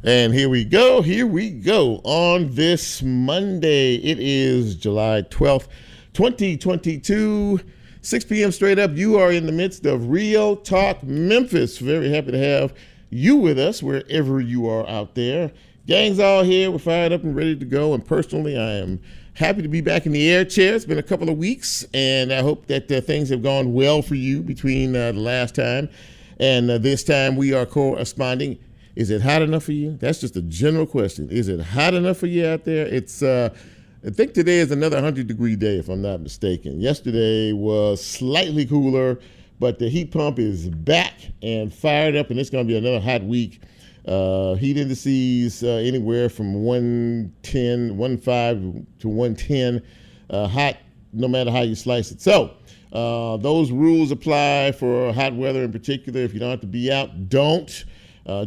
And here we go on this Monday. It is July 12th, 2022, 6 p.m. straight up. You are in the midst of Real Talk Memphis. Very happy to have you with us wherever you are out there. Gang's all here. We're fired up and ready to go. And personally, I am happy to be back in the air chair. It's been a couple of weeks, and I hope that things have gone well for you between the last time and this time. We are corresponding. Is it hot enough for you? That's just a general question. Is it hot enough for you out there? It's I think today is another 100-degree day, if I'm not mistaken. Yesterday was slightly cooler, but the heat pump is back and fired up, and it's going to be another hot week. Heat indices anywhere from 110, 105 to 110, hot no matter how you slice it. So those rules apply for hot weather in particular. If you don't have to be out, don't.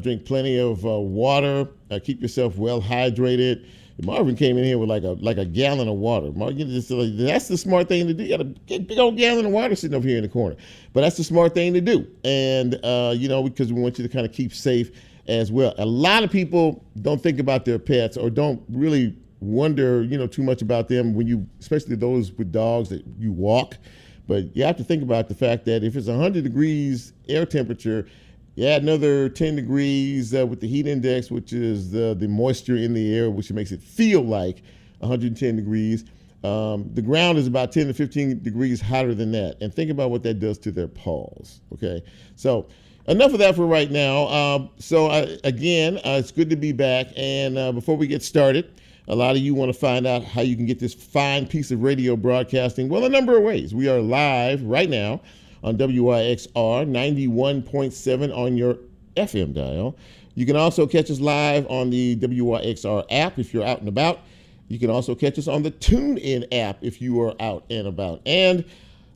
Drink plenty of water. Keep yourself well hydrated. Marvin came in here with like a gallon of water. Marvin, that's the smart thing to do. You got a big old gallon of water sitting over here in the corner. But that's the smart thing to do. And, because we want you to kind of keep safe as well. A lot of people don't think about their pets or don't really wonder, too much about them especially those with dogs that you walk. But you have to think about the fact that if it's 100 degrees air temperature, you add another 10 degrees with the heat index, which is the moisture in the air, which makes it feel like 110 degrees. The ground is about 10 to 15 degrees hotter than that. And think about what that does to their paws, okay? So enough of that for right now. It's good to be back. And before we get started, a lot of you want to find out how you can get this fine piece of radio broadcasting. Well, a number of ways. We are live right now on WYXR 91.7 on your FM dial. You can also catch us live on the WYXR app if you're out and about. You can also catch us on the TuneIn app if you are out and about. And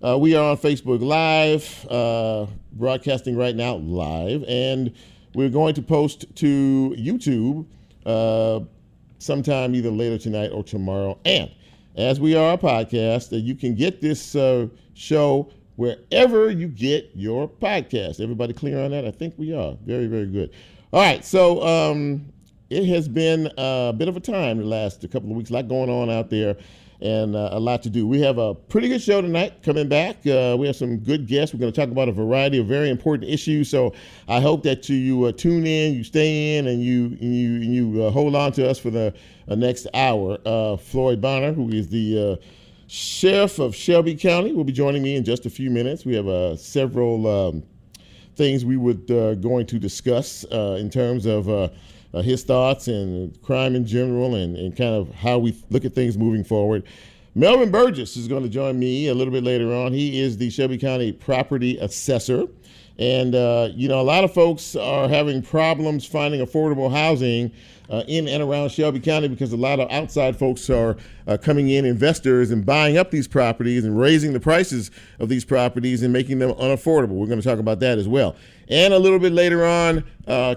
we are on Facebook Live, broadcasting right now live. And we're going to post to YouTube sometime either later tonight or tomorrow. And as we are a podcast, you can get this show wherever you get your podcast. Everybody clear on that? I think we are. Very, very good. All right, so it has been a bit of a time the last couple of weeks. A lot going on out there and a lot to do. We have a pretty good show tonight coming back. We have some good guests. We're going to talk about a variety of very important issues. So I hope that you tune in, you stay in, and you hold on to us for the next hour. Floyd Bonner, who is the Sheriff of Shelby County, will be joining me in just a few minutes. We have several things we would going to discuss in terms of his thoughts and crime in general and kind of how we look at things moving forward. Melvin Burgess is going to join me a little bit later on. He is the Shelby County Property Assessor. And, a lot of folks are having problems finding affordable housing in and around Shelby County because a lot of outside folks are coming in, investors, and buying up these properties and raising the prices of these properties and making them unaffordable. We're going to talk about that as well. And a little bit later on,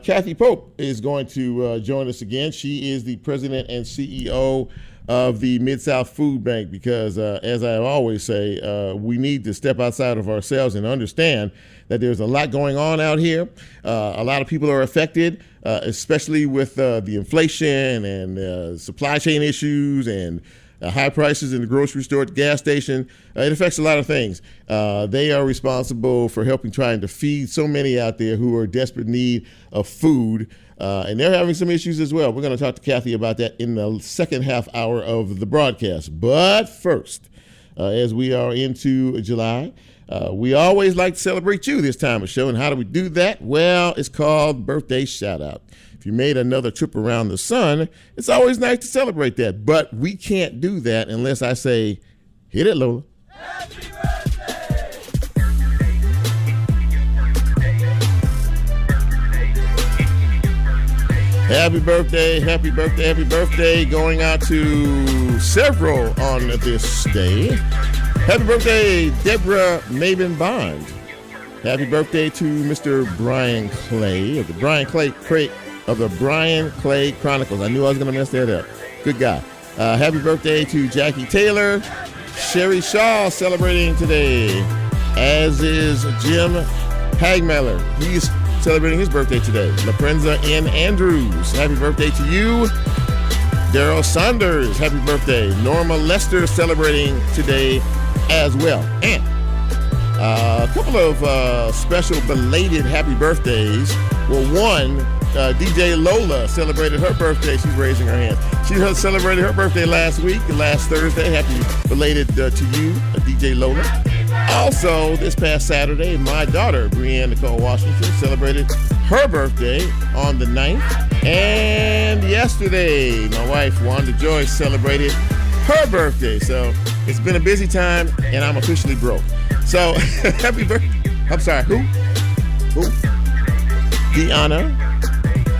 Cathy Pope is going to join us again. She is the president and CEO of the Mid-South Food Bank because, as I always say, we need to step outside of ourselves and understand that there's a lot going on out here. A lot of people are affected, especially with the inflation and supply chain issues and high prices in the grocery store, at the gas station. It affects a lot of things. They are responsible for trying to feed so many out there who are in desperate need of food. And they're having some issues as well. We're going to talk to Cathy about that in the second half hour of the broadcast. But first, as we are into July, we always like to celebrate you this time of show. And how do we do that? Well, it's called Birthday Shout Out. If you made another trip around the sun, it's always nice to celebrate that. But we can't do that unless I say, hit it, Lola. Happy birthday! Happy birthday, happy birthday, happy birthday. Going out to several on this day. Happy birthday, Deborah Maven Bond. Happy birthday to Mr. Brian Clay of the Brian Clay Chronicles. I knew I was going to mess that up. Good guy. Happy birthday to Jackie Taylor. Sherry Shaw celebrating today, as is Jim Hagmeller. He's celebrating his birthday today. LaPrenza N. Andrews, happy birthday to you. Daryl Saunders, happy birthday. Norma Lester celebrating today as well. And a couple of special belated happy birthdays. Well, one, DJ Lola celebrated her birthday. She's raising her hand. She celebrated her birthday last Thursday. Happy belated to you, DJ Lola. Also, this past Saturday, my daughter, Brianne Nicole Washington, celebrated her birthday on the 9th. And yesterday, my wife, Wanda Joyce, celebrated her birthday. So it's been a busy time, and I'm officially broke. So happy birthday. I'm sorry, who? Deanna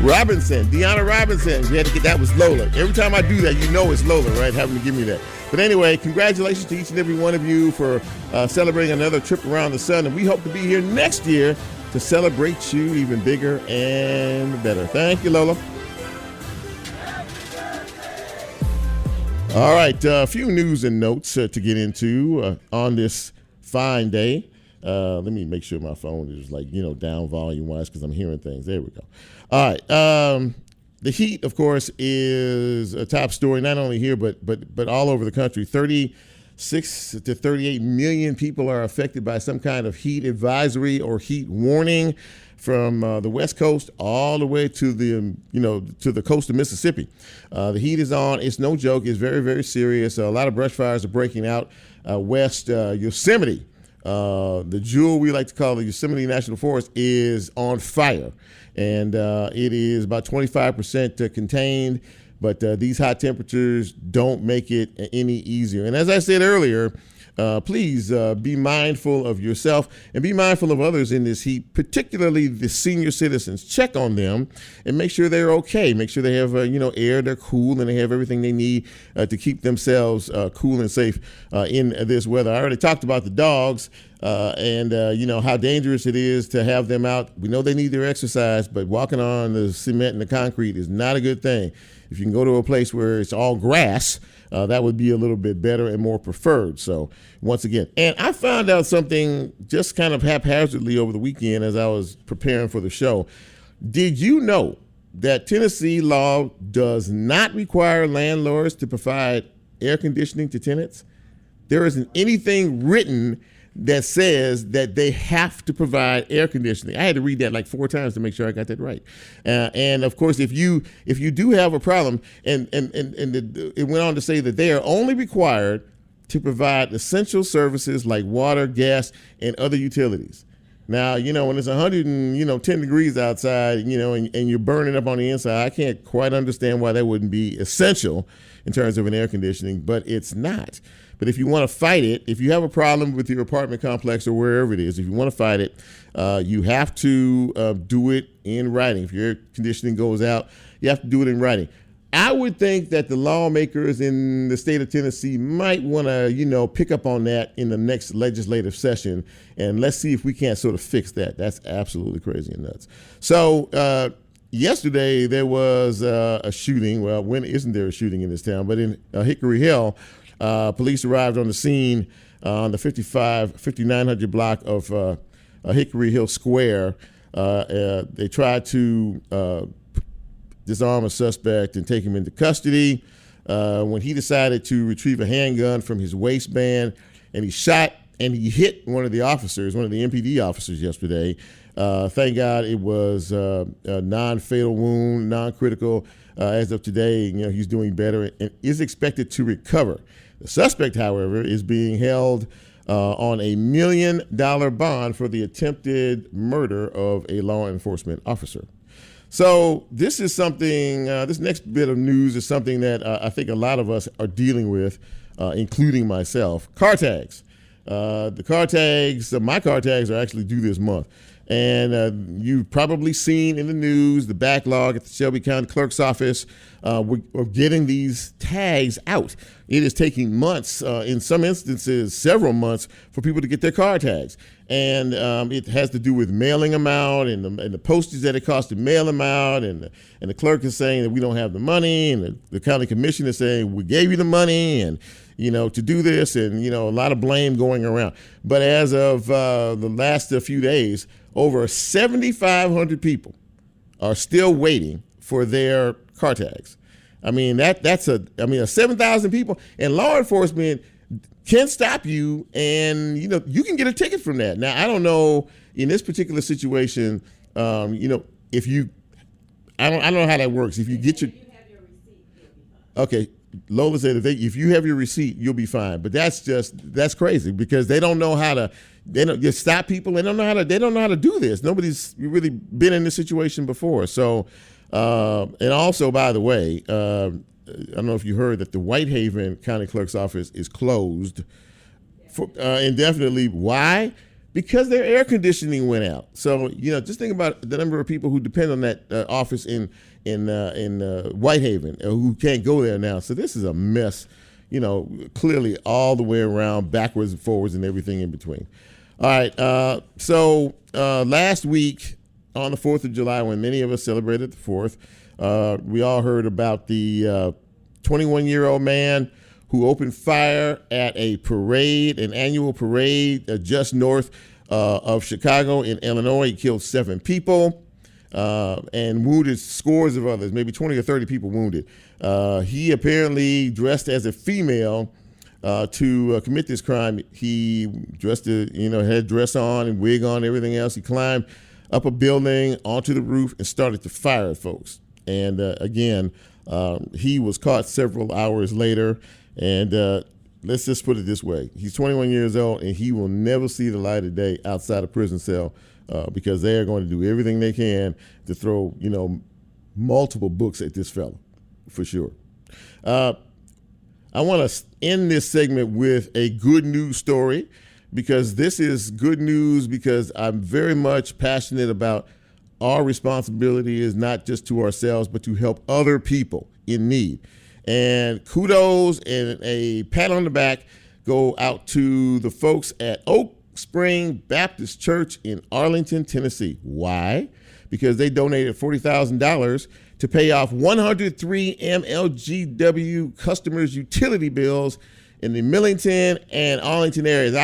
Robinson. We had to get that was Lola. Every time I do that, you know it's Lola, right? Having to give me that. But anyway, congratulations to each and every one of you for celebrating another trip around the sun. And we hope to be here next year to celebrate you even bigger and better. Thank you, Lola. All right, a few news and notes to get into on this fine day. Let me make sure my phone is down volume-wise because I'm hearing things. There we go. All right. The heat, of course, is a top story, not only here, but all over the country. 36 to 38 million people are affected by some kind of heat advisory or heat warning from the West Coast all the way to the coast of Mississippi. The heat is on. It's no joke. It's very, very serious. A lot of brush fires are breaking out west. Yosemite, the jewel we like to call the Yosemite National Forest, is on fire. And it is about 25% contained, but these hot temperatures don't make it any easier. And as I said earlier, please be mindful of yourself and be mindful of others in this heat, particularly the senior citizens. Check on them and make sure they're okay. Make sure they have air, they're cool, and they have everything they need to keep themselves cool and safe in this weather. I already talked about the dogs and how dangerous it is to have them out. We know they need their exercise, but walking on the cement and the concrete is not a good thing. If you can go to a place where it's all grass, that would be a little bit better and more preferred. So once again, and I found out something just kind of haphazardly over the weekend as I was preparing for the show. Did you know that Tennessee law does not require landlords to provide air conditioning to tenants? There isn't anything written that says that they have to provide air conditioning. I had to read that like 4 times to make sure I got that right. And of course, if you do have a problem, and it went on to say that they are only required to provide essential services like water, gas, and other utilities. Now, when it's 110 degrees outside, and you're burning up on the inside, I can't quite understand why that wouldn't be essential in terms of an air conditioning, but it's not. But if you want to fight it, if you have a problem with your apartment complex or wherever it is, if you want to fight it, you have to do it in writing. If your air conditioning goes out, you have to do it in writing. I would think that the lawmakers in the state of Tennessee might want to, pick up on that in the next legislative session, and let's see if we can't sort of fix that. That's absolutely crazy and nuts. So yesterday there was a shooting. Well, when isn't there a shooting in this town? But in Hickory Hill, police arrived on the scene on the 5900 block of Hickory Hill Square. They tried to disarm a suspect and take him into custody. When he decided to retrieve a handgun from his waistband, and he shot and he hit one of the MPD officers yesterday. Thank God it was a non-fatal wound, non-critical. As of today, he's doing better and is expected to recover. The suspect, however, is being held on $1 million bond for the attempted murder of a law enforcement officer. So this is something, this next bit of news is something that I think a lot of us are dealing with, including myself. Car tags. The car tags, my car tags are actually due this month. And you've probably seen in the news the backlog at the Shelby County Clerk's Office. We're getting these tags out. It is taking months, in some instances, several months, for people to get their car tags. And it has to do with mailing them out and the postage that it costs to mail them out. And the clerk is saying that we don't have the money. And the county commission is saying we gave you the money and, to do this. And, a lot of blame going around. But as of the last few days, over 7,500 people are still waiting for their car tags. I mean, that's 7,000 people, and law enforcement can stop you, and you can get a ticket from that. Now, I don't know in this particular situation, if you, I don't know how that works. If you get your, okay, Lola said if you have your receipt, you'll be fine. But that's crazy because they don't know how to. They don't just stop people. They don't know how to do this. Nobody's really been in this situation before. So, and also, by the way, I don't know if you heard that the Whitehaven County Clerk's office is closed for indefinitely. Why? Because their air conditioning went out. So just think about the number of people who depend on that office in Whitehaven who can't go there now. So this is a mess. Clearly all the way around, backwards and forwards, and everything in between. All right. So last week on the 4th of July, when many of us celebrated the 4th, we all heard about the 21-year-old man who opened fire at a parade, an annual parade just north of Chicago in Illinois. He killed 7 people and wounded scores of others, maybe 20 or 30 people wounded. He apparently dressed as a female to commit this crime. He dressed, had dress on and wig on, everything else. He climbed up a building onto the roof and started to fire at folks. And again, he was caught several hours later. And let's just put it this way. He's 21 years old, and he will never see the light of day outside a prison cell because they are going to do everything they can to throw, multiple books at this fella, for sure. I want to end this segment with a good news story because this is good news because I'm very much passionate about our responsibility is not just to ourselves, but to help other people in need. And kudos and a pat on the back go out to the folks at Oak Spring Baptist Church in Arlington, Tennessee. Why? Because they donated $40,000 to pay off 103 MLGW customers' utility bills in the Millington and Arlington areas.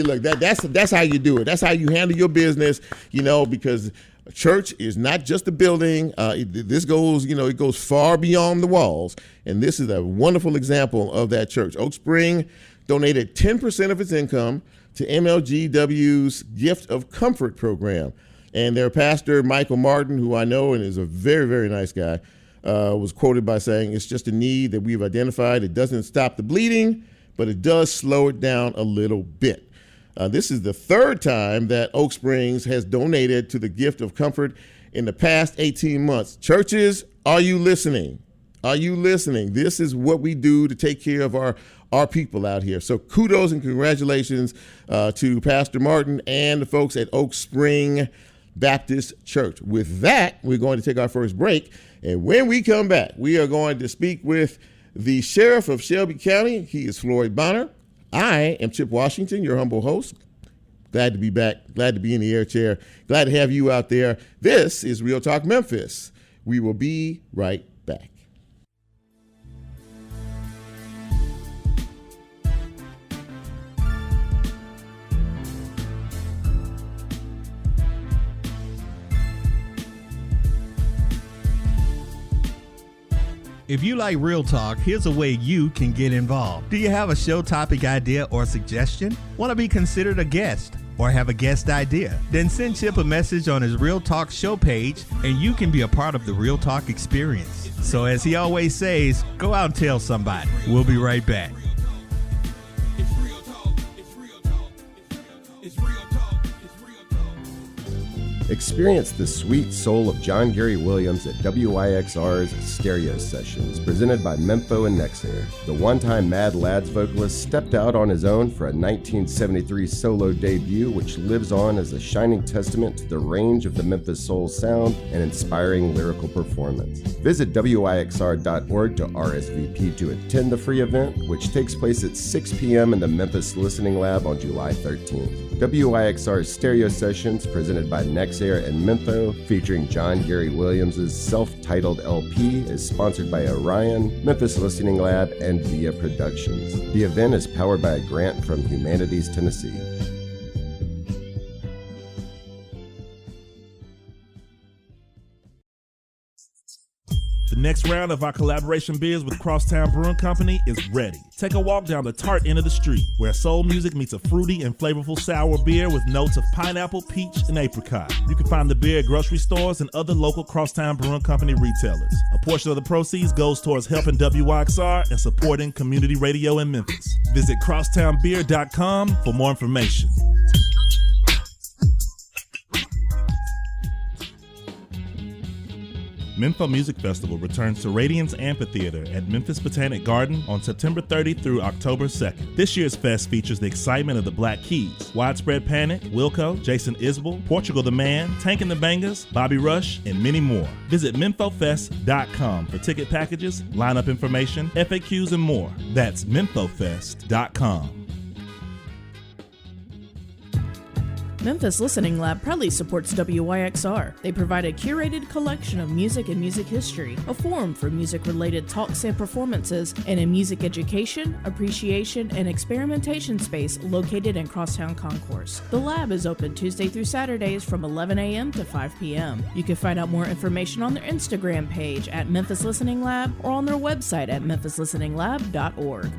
Look, that's how you do it. That's how you handle your business, because a church is not just a building. This goes, it goes far beyond the walls. And this is a wonderful example of that church. Oak Spring donated 10% of its income to MLGW's Gift of Comfort program. And their pastor, Michael Martin, who I know and is a very, very nice guy, was quoted by saying, "It's just a need that we've identified. It doesn't stop the bleeding, but it does slow it down a little bit." This is the third time that Oak Springs has donated to the Gift of Comfort in the past 18 months. Churches, are you listening? Are you listening? This is what we do to take care of our people out here. So kudos and congratulations to Pastor Martin and the folks at Oak Spring Baptist Church. With that, we're going to take our first break. And when we come back, we are going to speak with the Sheriff of Shelby County. He is Floyd Bonner. I am Chip Washington, your humble host. Glad to be back. Glad to be in the air chair. Glad to have you out there. This is Real Talk Memphis. We will be right back. If you like Real Talk, here's a way you can get involved. Do you have a show topic idea or suggestion? Want to be considered a guest or have a guest idea? Then send Chip a message on his Real Talk show page and you can be a part of the Real Talk experience. So as he always says, go out and tell somebody. We'll be right back. Experience the sweet soul of John Gary Williams at WYXR's Stereo Sessions, presented by Mempho and Nexair. The one-time Mad Lads vocalist stepped out on his own for a 1973 solo debut, which lives on as a shining testament to the range of the Memphis soul sound and inspiring lyrical performance. Visit WYXR.org to RSVP to attend the free event, which takes place at 6 p.m. in the Memphis Listening Lab on July 13th. WYXR's Stereo Sessions, presented by Nexair and Mempho, featuring John Gary Williams' self-titled LP, is sponsored by Orion, Memphis Listening Lab, and Via Productions. The event is powered by a grant from Humanities Tennessee. next round of our collaboration beers with Crosstown Brewing Company is ready. Take a walk down the tart end of the street, where soul music meets a fruity and flavorful sour beer with notes of pineapple, peach, and apricot. You can find the beer at grocery stores and other local Crosstown Brewing Company retailers. A portion of the proceeds goes towards helping WYXR and supporting community radio in Memphis. Visit crosstownbeer.com for more information. Mempho Music Festival returns to Radiance Amphitheater at Memphis Botanic Garden on September 30th through October 2nd. This year's fest features the excitement of the Black Keys, Widespread Panic, Wilco, Jason Isbell, Portugal the Man, Tank and the Bangers, Bobby Rush, and many more. Visit memphofest.com for ticket packages, lineup information, FAQs, and more. That's memphofest.com. Memphis Listening Lab proudly supports WYXR. They provide a curated collection of music and music history, a forum for music-related talks and performances, and a music education, appreciation, and experimentation space located in Crosstown Concourse. The lab is open Tuesday through Saturdays from 11 a.m. to 5 p.m. You can find out more information on their Instagram page at Memphis Listening Lab or on their website at memphislisteninglab.org.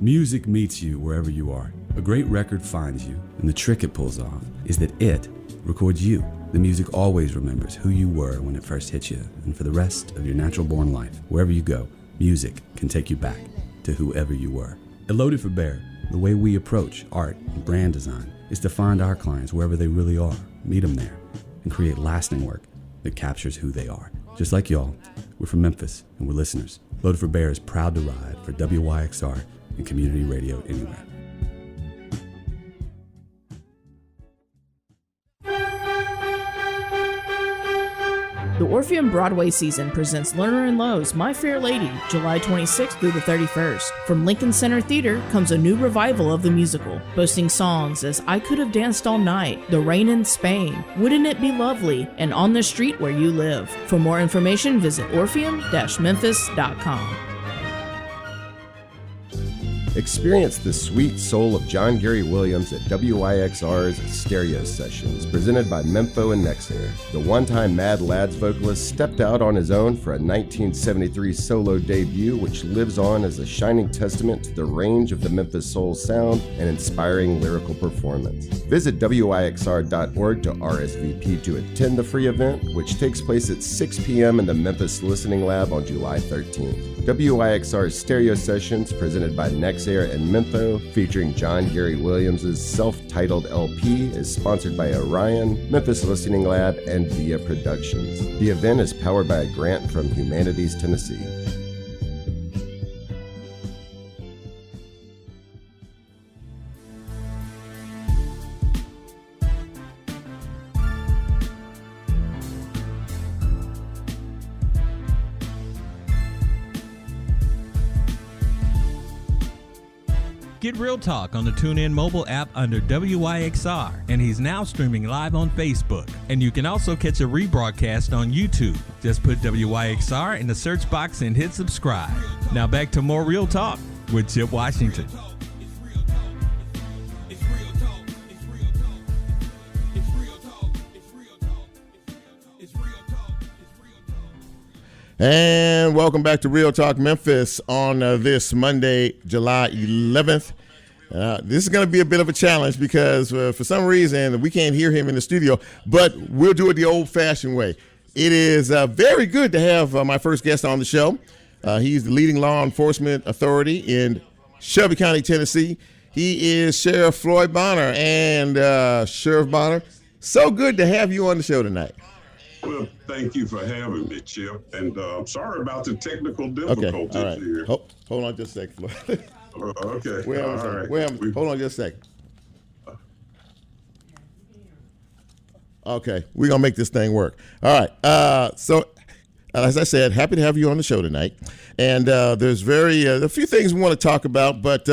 Music meets you wherever you are. A great record finds you, and the trick it pulls off is that it records you. The music always remembers who you were when it first hit you, and for the rest of your natural-born life, wherever you go, music can take you back to whoever you were. At Loaded for Bear, the way we approach art and brand design is to find our clients wherever they really are, meet them there, and create lasting work that captures who they are. Just like y'all, we're from Memphis, and we're listeners. Loaded for Bear is proud to ride for WYXR and community radio anywhere. The Orpheum Broadway season presents Lerner and Lowe's My Fair Lady, July 26th through the 31st. From Lincoln Center Theater comes a new revival of the musical, boasting songs as I Could Have Danced All Night, The Rain in Spain, Wouldn't It Be Lovely, and On the Street Where You Live. For more information, visit orpheum-memphis.com. Experience the sweet soul of John Gary Williams at WYXR's Stereo Sessions, presented by Mempho and NextAir. The one-time Mad Lads vocalist stepped out on his own for a 1973 solo debut, which lives on as a shining testament to the range of the Memphis soul sound and inspiring lyrical performance. Visit WYXR.org to RSVP to attend the free event, which takes place at 6 p.m. in the Memphis Listening Lab on July 13th. WYXR's Stereo Sessions, presented by NextAir and Mempho, featuring John Gary Williams' self-titled LP, is sponsored by Orion, Memphis Listening Lab, and Via Productions. The event is powered by a grant from Humanities Tennessee. Get Real Talk on the TuneIn mobile app under WYXR, and he's now streaming live on Facebook. And you can also catch a rebroadcast on YouTube. Just put WYXR in the search box and hit subscribe. Now back to more Real Talk with Chip Washington. And welcome back to Real Talk Memphis on this Monday, July 11th. This is going to be a bit of a challenge because for some reason we can't hear him in the studio, but we'll do it the old-fashioned way. It is very good to have my first guest on the show. He's the leading law enforcement authority in Shelby County, Tennessee. He is Sheriff Floyd Bonner. And Sheriff Bonner, so good to have you on the show tonight. Well, thank you for having me, Chip. And I'm sorry about the technical difficulties all right. here. Hold on just a second, Floyd. Okay. Hold on just a second. Okay, we're going to make this thing work. All right. So, as I said, happy to have you on the show tonight. And there's a few things we want to talk about. But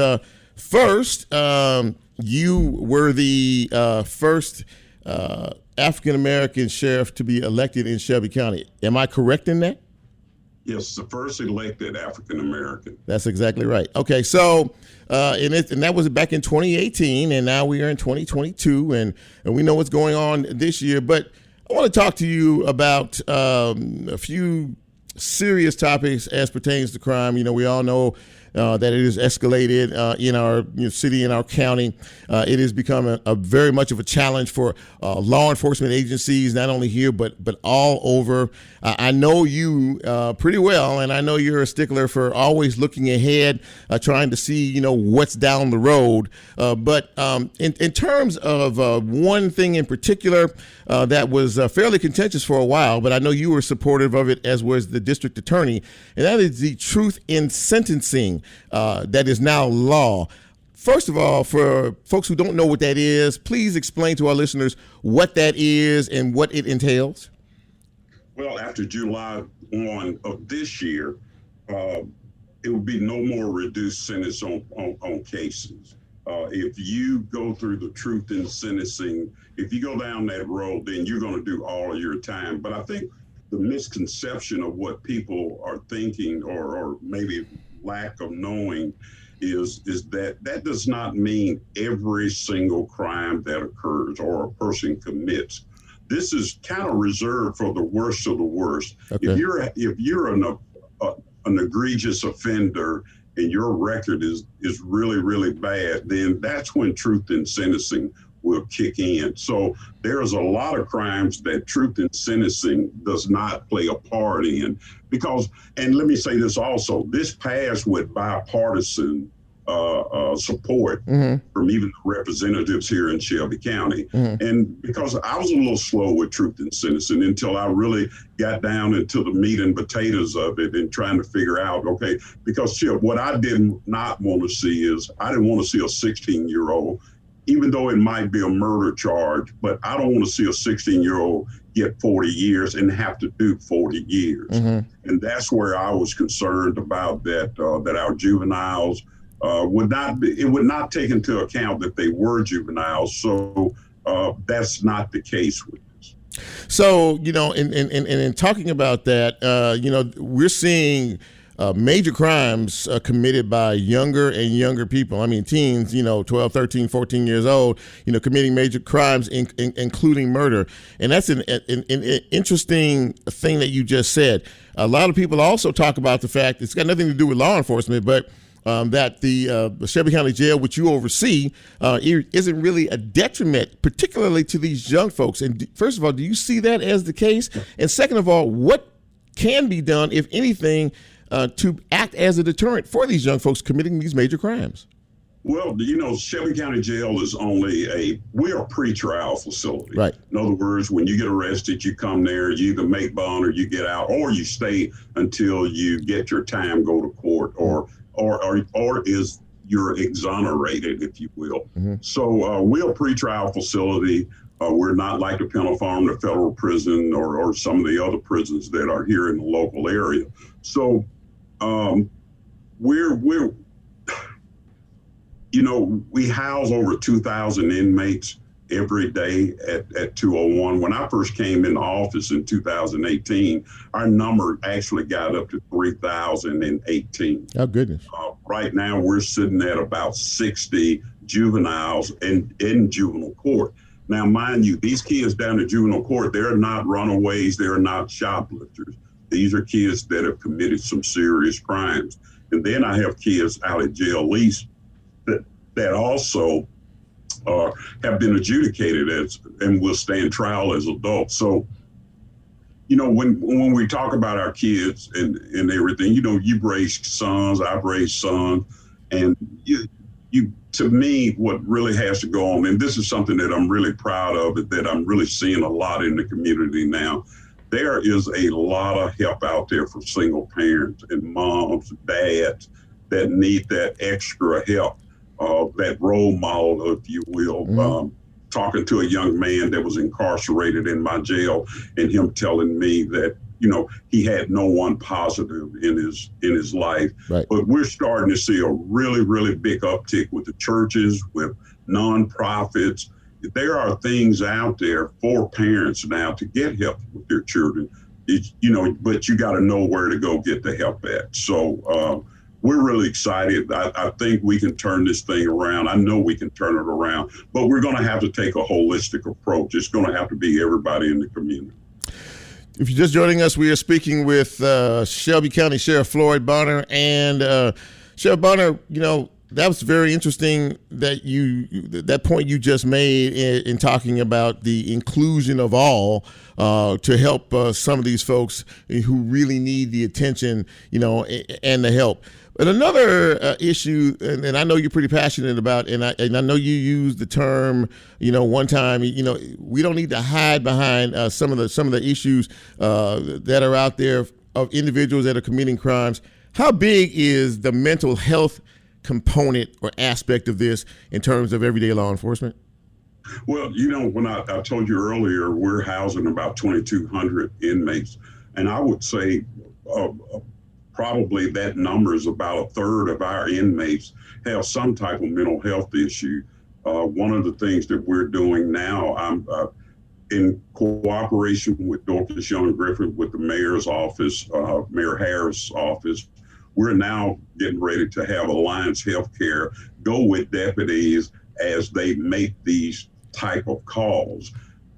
first, you were the first African-American sheriff to be elected in Shelby County. Am I correct in that? Yes, the first elected African-American. That's exactly right. Okay, so and that was back in 2018, and now we are in 2022, and we know what's going on this year. But I want to talk to you about a few serious topics as pertains to crime. You know, we all know that it has escalated in our city, in our county. It has become a very much of a challenge for law enforcement agencies, not only here but all over. I know you pretty well, and I know you're a stickler for always looking ahead, trying to see what's down the road. But in terms of one thing in particular that was fairly contentious for a while, but I know you were supportive of it, as was the district attorney, and that is the truth in sentencing that is now law. First of all, for folks who don't know what that is, please explain to our listeners what that is and what it entails. Well, after July 1 of this year, it will be no more reduced sentence on cases. If you go through the truth in sentencing, if you go down that road, then you're going to do all of your time. But I think the misconception of what people are thinking, or maybe lack of knowing, is that does not mean every single crime that occurs or a person commits. This is kind of reserved for the worst of the worst. Okay. If you're an egregious offender and your record is really, really bad, then that's when truth in sentencing will kick in. So there's a lot of crimes that truth in sentencing does not play a part in, because, and let me say this also, this passed with bipartisan support from even the representatives here in Shelby County. And because I was a little slow with truth in sentencing until I really got down into the meat and potatoes of it and trying to figure out, okay, because Chip, what I did not want to see is, I didn't want to see a 16-year-old, even though it might be a murder charge, but I don't want to see a 16-year-old get 40 years and have to do 40 years. And that's where I was concerned about that our juveniles would not take into account that they were juveniles. So that's not the case with this. So, in talking about that, we're seeing major crimes committed by younger and younger people. I mean, teens, 12, 13, 14 years old, committing major crimes, including murder. And that's an interesting thing that you just said. A lot of people also talk about the fact it's got nothing to do with law enforcement, but that the Shelby County Jail, which you oversee, isn't really a detriment, particularly to these young folks. And first of all, do you see that as the case? And second of all, what can be done, if anything, to act as a deterrent for these young folks committing these major crimes? Well, Shelby County Jail is we're a pre-trial facility. Right. In other words, when you get arrested, you come there, you either make bond or you get out, or you stay until you get your time, go to court, or is you're exonerated, if you will. So we're a pre-trial facility. We're not like the penal farm, the federal prison, or some of the other prisons that are here in the local area. So we house over 2,000 inmates every day at 201. When I first came in the office in 2018, our number actually got up to 3,018. Oh, goodness. Right now, we're sitting at about 60 juveniles in juvenile court. Now, mind you, these kids down in juvenile court, they're not runaways, they're not shoplifters. These are kids that have committed some serious crimes. And then I have kids out at jail lease that also have been adjudicated and will stand trial as adults. So, when we talk about our kids and everything, you've raised sons, I've raised sons, and to me, what really has to go on, and this is something that I'm really proud of, that I'm really seeing a lot in the community now. There is a lot of help out there for single parents and moms, dads that need that extra help, that role model, if you will. Talking to a young man that was incarcerated in my jail, and him telling me that, he had no one positive in his life. Right. But we're starting to see a really, really big uptick with the churches, with nonprofits. There are things out there for parents now to get help with their children, but you got to know where to go get the help at. So we're really excited. I think we can turn this thing around. I know we can turn it around, but we're going to have to take a holistic approach. It's going to have to be everybody in the community. If you're just joining us, we are speaking with Shelby County Sheriff Floyd Bonner. And Sheriff Bonner, that was very interesting that point you just made in talking about the inclusion of all to help some of these folks who really need the attention, and the help. But another issue, and I know you're pretty passionate about, and I know you used the term, one time, we don't need to hide behind some of the issues that are out there of individuals that are committing crimes. How big is the mental health component or aspect of this in terms of everyday law enforcement? Well, when I told you earlier, we're housing about 2,200 inmates, and I would say probably that number is about a third of our inmates have some type of mental health issue. One of the things that we're doing now, I'm in cooperation with Dorcas Young Griffith with the mayor's office, Mayor Harris' office. We're now getting ready to have Alliance Healthcare go with deputies as they make these type of calls.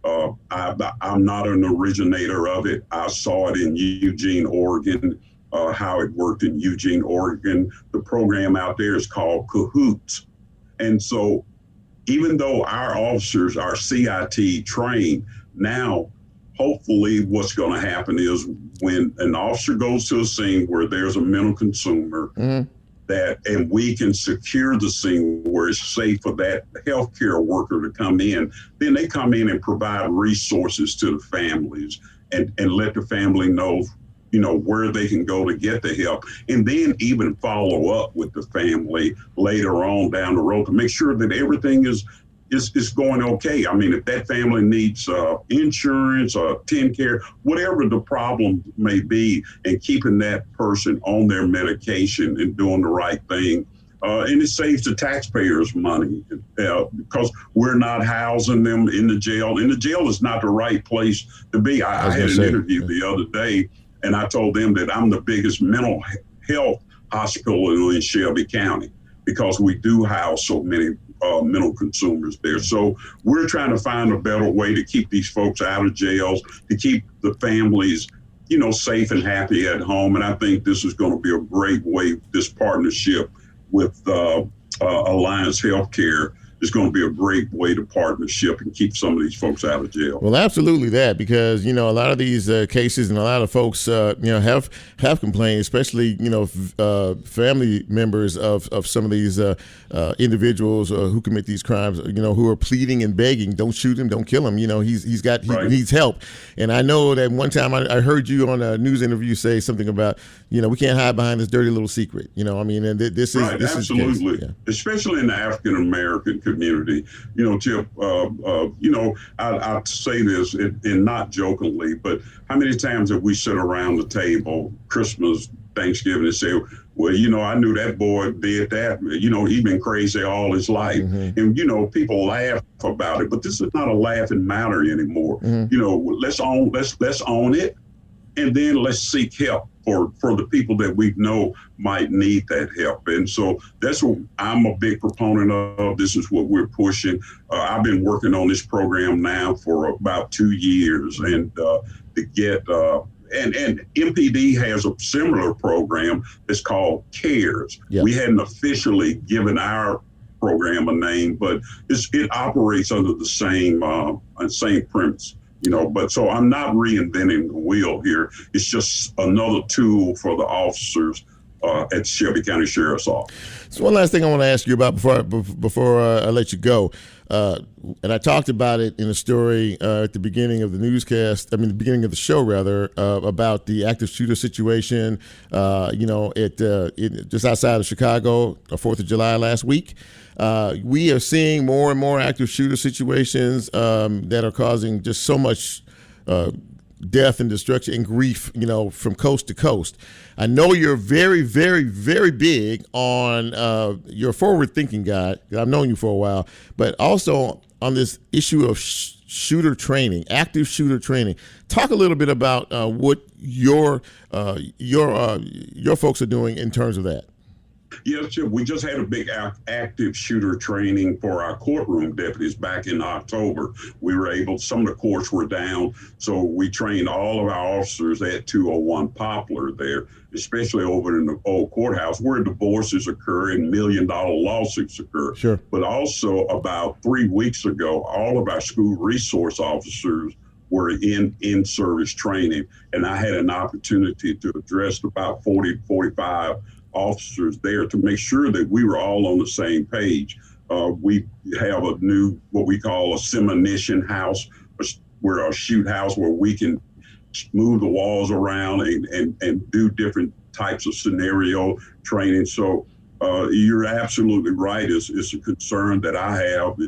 I'm not an originator of it. I saw it in Eugene, Oregon, how it worked in Eugene, Oregon. The program out there is called Cahoots. And so even though our officers are CIT trained, now hopefully what's going to happen is when an officer goes to a scene where there's a mental consumer, and we can secure the scene where it's safe for that healthcare worker to come in, then they come in and provide resources to the families and let the family know, where they can go to get the help, and then even follow up with the family later on down the road to make sure that everything is going okay. I mean, if that family needs insurance or care, whatever the problem may be, and keeping that person on their medication and doing the right thing. And it saves the taxpayers money because we're not housing them in the jail. And the jail is not the right place to be. I had an interview the other day, and I told them that I'm the biggest mental health hospital in Shelby County because we do house so many mental consumers there. So we're trying to find a better way to keep these folks out of jails, to keep the families, safe and happy at home. And I think this is going to be a great way, this partnership with Alliance Healthcare is going to be a great way to partnership and keep some of these folks out of jail. Well, absolutely that, because, a lot of these cases and a lot of folks, have complained, especially, family members of some of these individuals who commit these crimes, who are pleading and begging, don't shoot him, don't kill him. He needs help. And I know that one time I heard you on a news interview say something about, we can't hide behind this dirty little secret, and this right, is absolutely. Yeah. Especially in the African-American community, Chip, I say this and not jokingly, but how many times have we sit around the table, Christmas, Thanksgiving, and say, well, I knew that boy did that. He's been crazy all his life. And, people laugh about it, but this is not a laughing matter anymore. Let's own it. And then let's seek help for the people that we know might need that help. And so that's what I'm a big proponent of. This is what we're pushing. I've been working on this program now for about 2 years, and to get and MPD has a similar program that's called CARES. Yep. We hadn't officially given our program a name, but it operates under the same premise. But so I'm not reinventing the wheel here. It's just another tool for the officers at Shelby County Sheriff's Office. So one last thing I want to ask you about before I let you go. And I talked about it in a story at the beginning of the the beginning of the show, rather, about the active shooter situation, just outside of Chicago, the 4th of July last week. We are seeing more and more active shooter situations that are causing just so much death and destruction and grief, from coast to coast. I know you're very, very, very big on you're a forward-thinking guy. I've known you for a while, but also on this issue of shooter training, active shooter training. Talk a little bit about what your folks are doing in terms of that. Yes, Chip, we just had a big active shooter training for our courtroom deputies back in October. We were able, some of the courts were down, so we trained all of our officers at 201 Poplar there, especially over in the old courthouse where divorces occur and $1 million lawsuits occur. Sure. But also about 3 weeks ago, all of our school resource officers were in service training, and I had an opportunity to address about 40, 45 officers there to make sure that we were all on the same page. We have a new, what we call a simulation house, where a shoot house where we can move the walls around and do different types of scenario training. So you're absolutely right. It's a concern that I have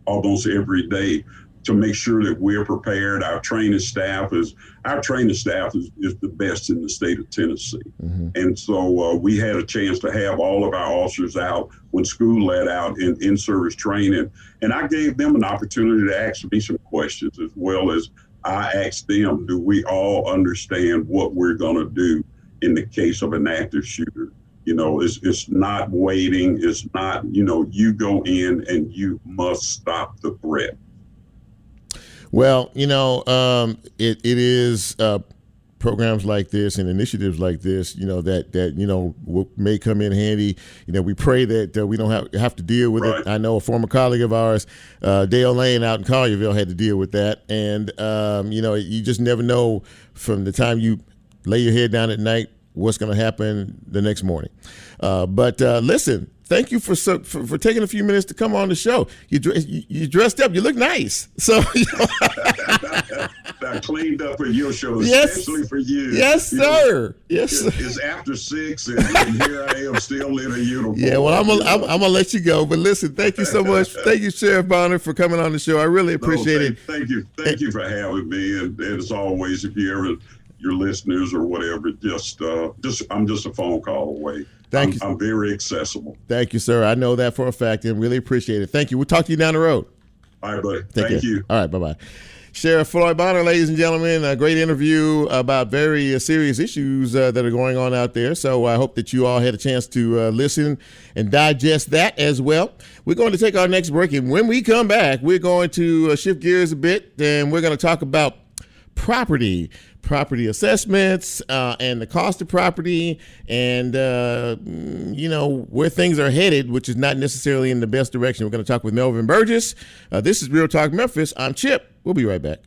almost every day, to make sure that we're prepared. Our training staff is the best in the state of Tennessee. Mm-hmm. And so we had a chance to have all of our officers out when school let out in service training. And I gave them an opportunity to ask me some questions, as well as I asked them, do we all understand what we're going to do in the case of an active shooter? You know, it's not waiting. It's not, you go in and you must stop the threat. Well, it is programs like this and initiatives like this, that may come in handy. We pray that we don't have to deal with it. I know a former colleague of ours, Dale Lane out in Collierville, had to deal with that. And, you just never know from the time you lay your head down at night what's going to happen the next morning. But listen, thank you for taking a few minutes to come on the show. You dressed up. You look nice. So I cleaned up for your show, especially for you. Yes, sir. Yes, sir. It's after 6, and here I am still in a uniform. Yeah, well, I'm gonna let you go. But listen, thank you so much. Thank you, Sheriff Bonner, for coming on the show. I really appreciate it. Thank you for having me. And as always, if you ever, your listeners or whatever, I'm just a phone call away. Thank you. I'm very accessible. Thank you, sir. I know that for a fact and really appreciate it. Thank you. We'll talk to you down the road. All right, buddy. Thank you. All right, bye-bye. Sheriff Floyd Bonner, ladies and gentlemen, a great interview about very serious issues that are going on out there. So I hope that you all had a chance to listen and digest that as well. We're going to take our next break, and when we come back, we're going to shift gears a bit, and we're going to talk about property assessments and the cost of property and, where things are headed, which is not necessarily in the best direction. We're going to talk with Melvin Burgess. This is Real Talk Memphis. I'm Chip. We'll be right back.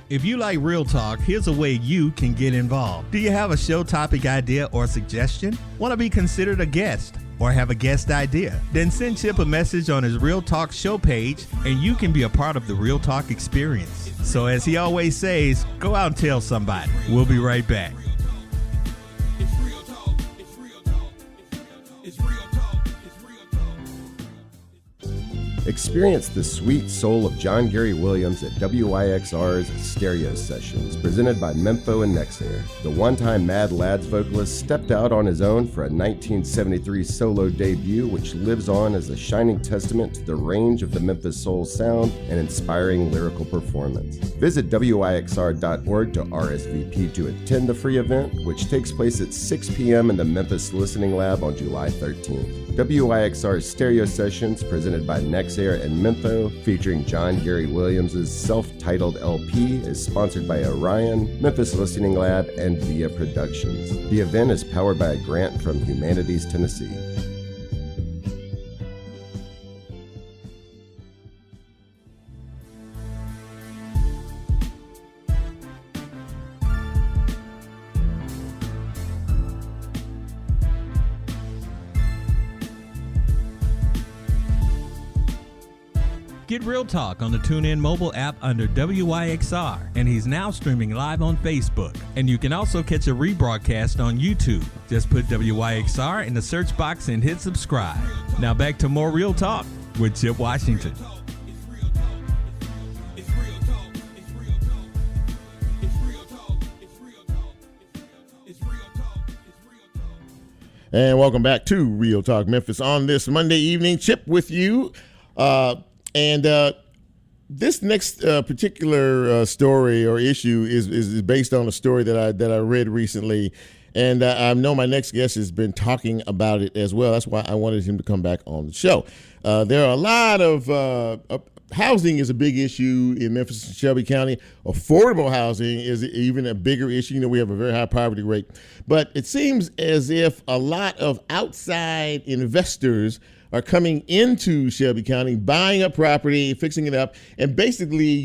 If you like Real Talk, here's a way you can get involved. Do you have a show topic idea or suggestion? Want to be considered a guest or have a guest idea? Then send Chip a message on his Real Talk show page and you can be a part of the Real Talk experience. So as he always says, go out and tell somebody. We'll be right back. Experience the sweet soul of John Gary Williams at WYXR's Stereo Sessions, presented by Memphis and WYXR. The one-time Mad Lads vocalist stepped out on his own for a 1973 solo debut, which lives on as a shining testament to the range of the Memphis soul sound and inspiring lyrical performance. Visit WYXR.org to RSVP to attend the free event, which takes place at 6 p.m. in the Memphis Listening Lab on July 13th. WYXR Stereo Sessions, presented by WYXR and Memphis, featuring John Gary Williams' self-titled LP, is sponsored by Orion, Memphis Listening Lab, and Via Productions. The event is powered by a grant from Humanities Tennessee. Get Real Talk on the TuneIn mobile app under WYXR, and he's now streaming live on Facebook. And you can also catch a rebroadcast on YouTube. Just put WYXR in the search box and hit subscribe. Now back to more Real Talk with Chip Washington. And welcome back to Real Talk Memphis on this Monday evening. Chip with you. This next particular story or issue is based on a story that I read recently. And I know my next guest has been talking about it as well. That's why I wanted him to come back on the show. There are a lot of housing is a big issue in Memphis and Shelby County. Affordable housing is even a bigger issue. You know, we have a very high poverty rate. But it seems as if a lot of outside investors are coming into Shelby County, buying up property, fixing it up, and basically,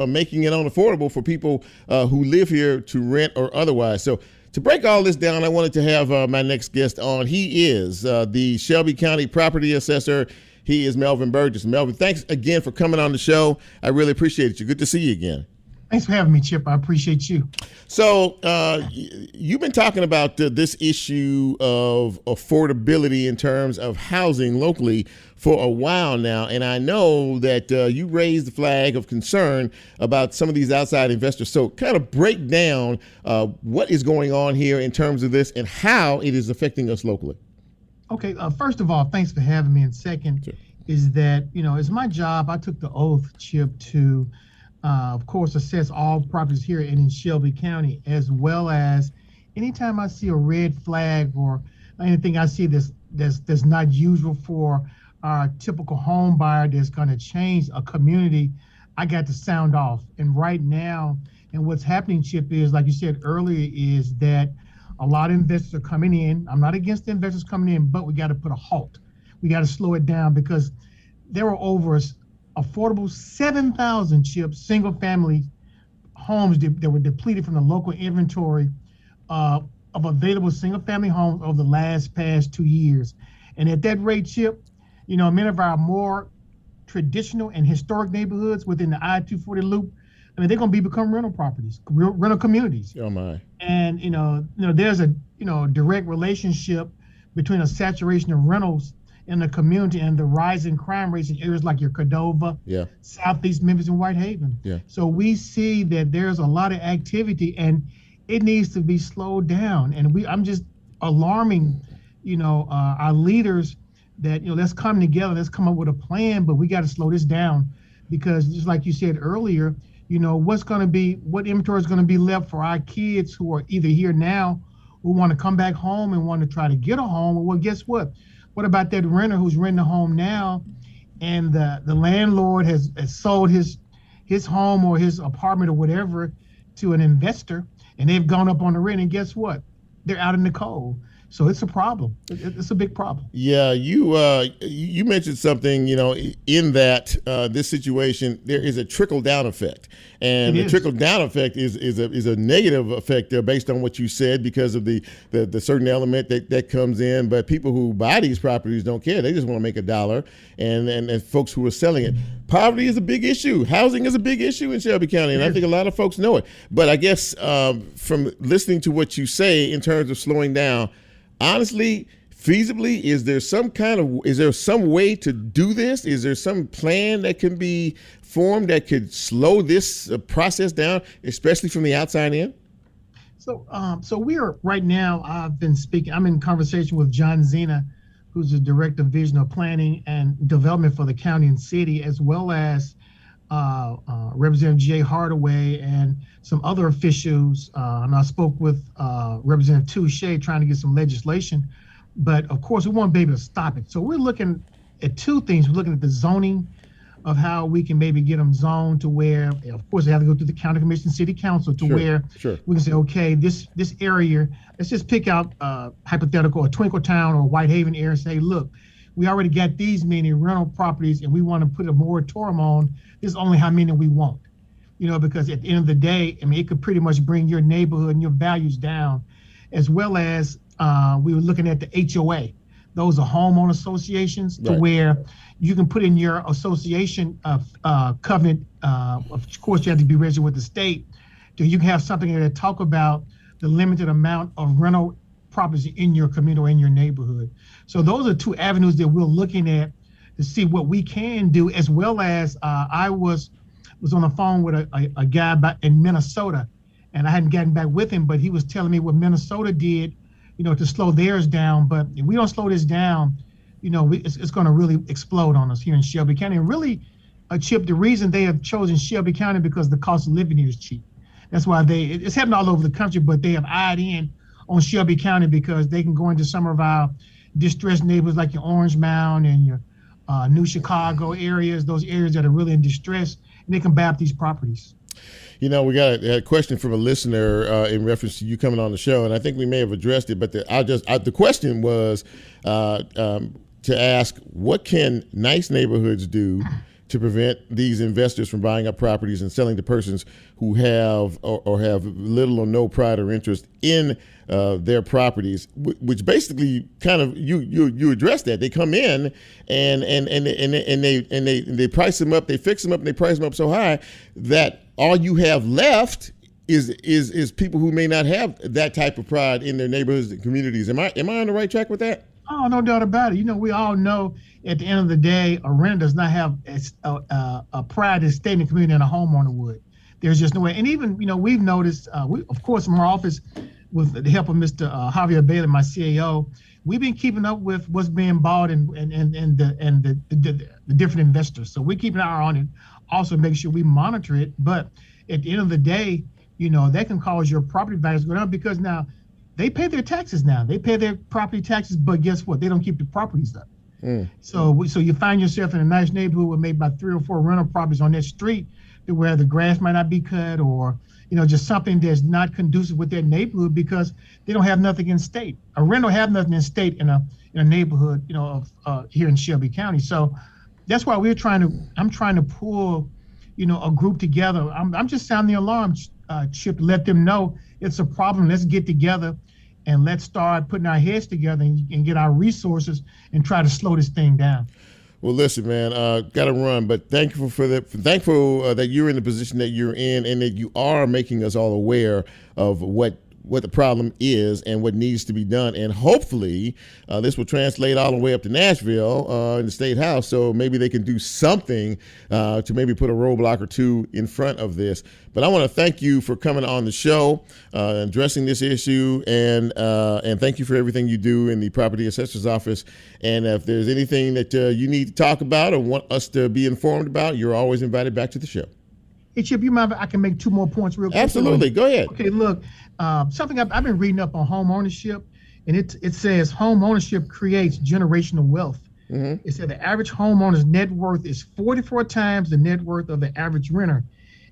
making it unaffordable for people who live here to rent or otherwise. So to break all this down, I wanted to have my next guest on. He is the Shelby County property assessor. He is Melvin Burgess. Melvin, thanks again for coming on the show. I really appreciate it. Good to see you again. Thanks for having me, Chip. I appreciate you. So you've been talking about this issue of affordability in terms of housing locally for a while now, and I know that you raised the flag of concern about some of these outside investors. So kind of break down what is going on here in terms of this and how it is affecting us locally. Okay, first of all, thanks for having me. And second is that, it's my job. I took the oath, Chip, to, of course, assess all properties here in Shelby County, as well as anytime I see a red flag or anything I see that's not usual for our typical home buyer that's going to change a community, I got to sound off. And right now, and what's happening, Chip, is, like you said earlier, is that a lot of investors are coming in. I'm not against the investors coming in, but we got to put a halt. We got to slow it down because there are over affordable 7,000 Chips single family homes that were depleted from the local inventory of available single family homes over the past 2 years. And at that rate, Chip, many of our more traditional and historic neighborhoods within the I-240 loop, they're going to become rental properties, rental communities. Oh my! And there's a direct relationship between a saturation of rentals in the community and the rising crime rates in areas like your Cordova, Southeast Memphis, and Whitehaven. Yeah. So we see that there's a lot of activity, and it needs to be slowed down. And I'm just alarming, our leaders that let's come together, let's come up with a plan, but we got to slow this down because just like you said earlier. What inventory is going to be left for our kids who are either here now, who want to come back home and want to try to get a home? Well, guess what? What about that renter who's renting a home now, and the landlord has sold his home or his apartment or whatever to an investor, and they've gone up on the rent, and guess what? They're out in the cold. So it's a problem. It's a big problem. Yeah, you mentioned something, in that this situation, there is a trickle-down effect. And the trickle-down effect is a negative effect based on what you said because of the certain element that comes in. But people who buy these properties don't care. They just want to make a dollar. And folks who are selling it. Poverty is a big issue. Housing is a big issue in Shelby County, and I think a lot of folks know it. But I guess from listening to what you say in terms of slowing down, honestly, feasibly, is there some way to do this? Is there some plan that can be formed that could slow this process down, especially from the outside in? So we are right now, I'm in conversation with John Zena, who's the Director of Visional Planning and Development for the county and city, as well as Representative Jay Hardaway and some other officials. And I spoke with Representative Touche trying to get some legislation. But of course, we want to be able to stop it. So we're looking at two things. We're looking at the zoning of how we can maybe get them zoned to where, of course, they have to go through the county commission, city council to where we can say, okay, this area, let's just pick out hypothetical, a Twinkletown or Whitehaven area and say, look, we already got these many rental properties and we want to put a moratorium on. This is only how many we want, because at the end of the day, it could pretty much bring your neighborhood and your values down, as well as we were looking at the HOA. Those are homeowner associations to where you can put in your association covenant. Of course, you have to be registered with the state. So you can have something that talk about the limited amount of rental properties in your community or in your neighborhood. So those are two avenues that we're looking at to see what we can do, as well as I was on the phone with a guy in Minnesota, and I hadn't gotten back with him, but he was telling me what Minnesota did to slow theirs down. But if we don't slow this down, it's going to really explode on us here in Shelby County. And really, Chip, the reason they have chosen Shelby County because the cost of living here is cheap. That's why it's happening all over the country, but they have eyed in on Shelby County because they can go into some of our distressed neighborhoods like your Orange Mound and your New Chicago areas, those areas that are really in distress, and they can buy up these properties. We got a question from a listener in reference to you coming on the show, and I think we may have addressed it, but the question was to ask, what can nice neighborhoods do to prevent these investors from buying up properties and selling to persons who have or have little or no pride or interest in their properties, which basically kind of you address that. They come in and they price them up, they fix them up, and they price them up so high that all you have left is people who may not have that type of pride in their neighborhoods and communities. Am I on the right track with that? Oh, no doubt about it. We all know at the end of the day, a renter does not have a pride to stay in the community and a homeowner would. There's just no way. And even, we've noticed, of course, in our office, with the help of Mr. Javier Bailey, my CAO, we've been keeping up with what's being bought and the different investors. So we keep an eye on it, also make sure we monitor it. But at the end of the day, that can cause your property values to go down because now they pay their taxes now. They pay their property taxes, but guess what? They don't keep the properties up. So you find yourself in a nice neighborhood with maybe about 3 or 4 rental properties on that street where the grass might not be cut or, just something that's not conducive with their neighborhood because they don't have nothing in state. A rental have nothing in state in a neighborhood, of here in Shelby County. So that's why I'm trying to pull, a group together. I'm just sounding the alarm, Chip, to let them know it's a problem. Let's get together and let's start putting our heads together and get our resources and try to slow this thing down. Well, listen, man, got to run, but thankful that you're in the position that you're in and that you are making us all aware of what the problem is and what needs to be done. And hopefully this will translate all the way up to Nashville in the State House. So maybe they can do something to maybe put a roadblock or two in front of this. But I want to thank you for coming on the show, addressing this issue, and thank you for everything you do in the Property Assessor's Office. And if there's anything that you need to talk about or want us to be informed about, you're always invited back to the show. Hey, Chip, you mind if I can make 2 more points real quick? Absolutely. Go ahead. Okay, look, something I've been reading up on home ownership, and it says home ownership creates generational wealth. Mm-hmm. It said the average homeowner's net worth is 44 times the net worth of the average renter.